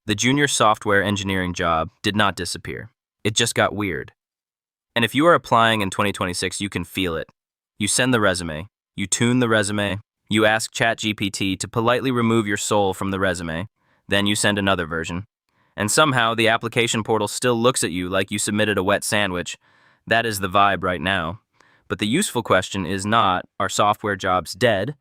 The junior software engineering job did not disappear. It just got weird. And if you are applying in 2026, you can feel it. You send the resume, you tune the resume, you ask ChatGPT to politely remove your soul from the resume, then you send another version. And somehow the application portal still looks at you like you submitted a wet sandwich. That is the vibe right now. But the useful question is not, are software jobs dead?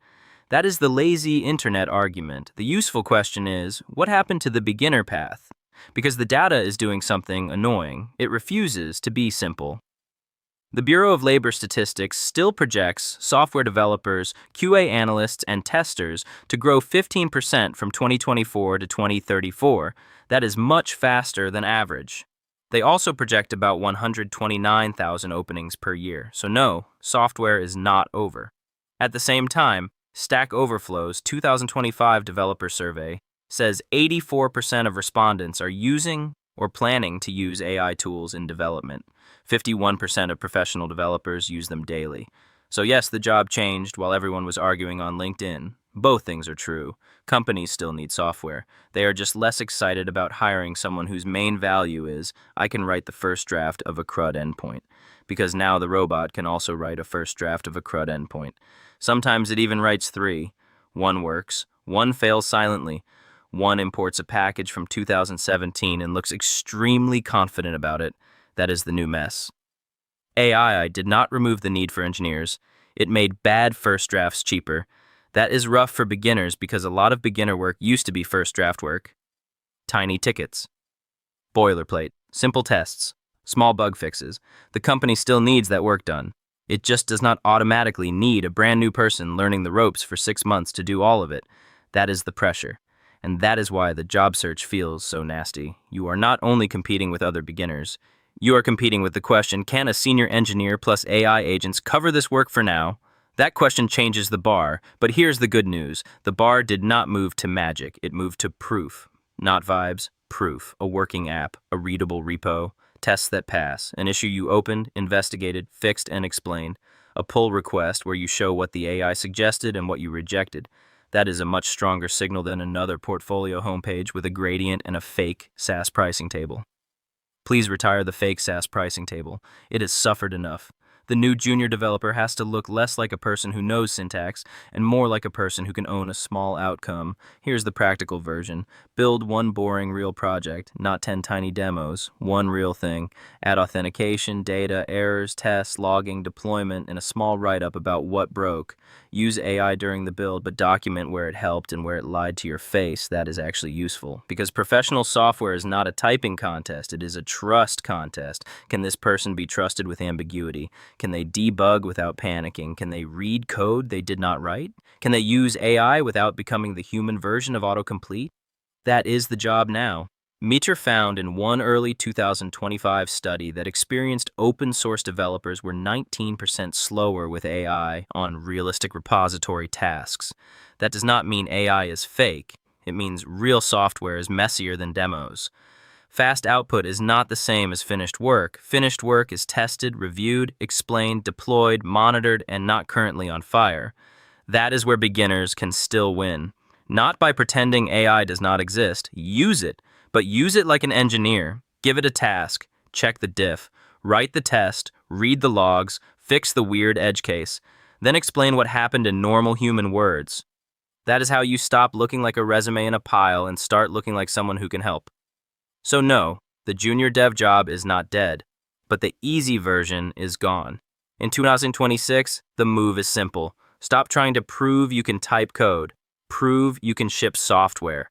That is the lazy internet argument. The useful question is, what happened to the beginner path? Because the data is doing something annoying. It refuses to be simple. The Bureau of Labor Statistics still projects software developers, QA analysts, and testers to grow 15% from 2024 to 2034. That is much faster than average. They also project about 129,000 openings per year. So no, software is not over. At the same time, Stack Overflow's 2025 developer survey says 84% of respondents are using or planning to use AI tools in development. 51% of professional developers use them daily. So yes, the job changed while everyone was arguing on LinkedIn. Both things are true. Companies still need software. They are just less excited about hiring someone whose main value is, I can write the first draft of a CRUD endpoint. Because now the robot can also write a first draft of a CRUD endpoint. Sometimes it even writes 3. One works, one fails silently. One imports a package from 2017 and looks extremely confident about it. That is the new mess. AI did not remove the need for engineers. It made bad first drafts cheaper. That is rough for beginners because a lot of beginner work used to be first draft work. Tiny tickets. Boilerplate. Simple tests. Small bug fixes. The company still needs that work done. It just does not automatically need a brand new person learning the ropes for 6 months to do all of it. That is the pressure. And that is why the job search feels so nasty. You are not only competing with other beginners, you are competing with the question, can a senior engineer plus AI agents cover this work for now? That question changes the bar, but here's the good news. The bar did not move to magic, it moved to proof. Not vibes, proof. A working app, a readable repo, tests that pass, an issue you opened, investigated, fixed, and explained, a pull request where you show what the AI suggested and what you rejected. That is a much stronger signal than another portfolio homepage with a gradient and a fake SaaS pricing table. Please retire the fake SaaS pricing table. It has suffered enough. The new junior developer has to look less like a person who knows syntax and more like a person who can own a small outcome. Here's the practical version. Build one boring real project, not 10 tiny demos. One real thing. Add authentication, data, errors, tests, logging, deployment, and a small write-up about what broke. Use AI during the build, but document where it helped and where it lied to your face. That is actually useful. Because professional software is not a typing contest, it is a trust contest. Can this person be trusted with ambiguity? Can they debug without panicking? Can they read code they did not write? Can they use AI without becoming the human version of autocomplete? That is the job now. METR found in one early 2025 study that experienced open source developers were 19% slower with AI on realistic repository tasks. That does not mean AI is fake. It means real software is messier than demos. Fast output is not the same as finished work. Finished work is tested, reviewed, explained, deployed, monitored, and not currently on fire. That is where beginners can still win. Not by pretending AI does not exist. Use it, but use it like an engineer. Give it a task, check the diff, write the test, read the logs, fix the weird edge case, then explain what happened in normal human words. That is how you stop looking like a resume in a pile and start looking like someone who can help. So no, the junior dev job is not dead, but the easy version is gone. In 2026, the move is simple. Stop trying to prove you can type code. Prove you can ship software.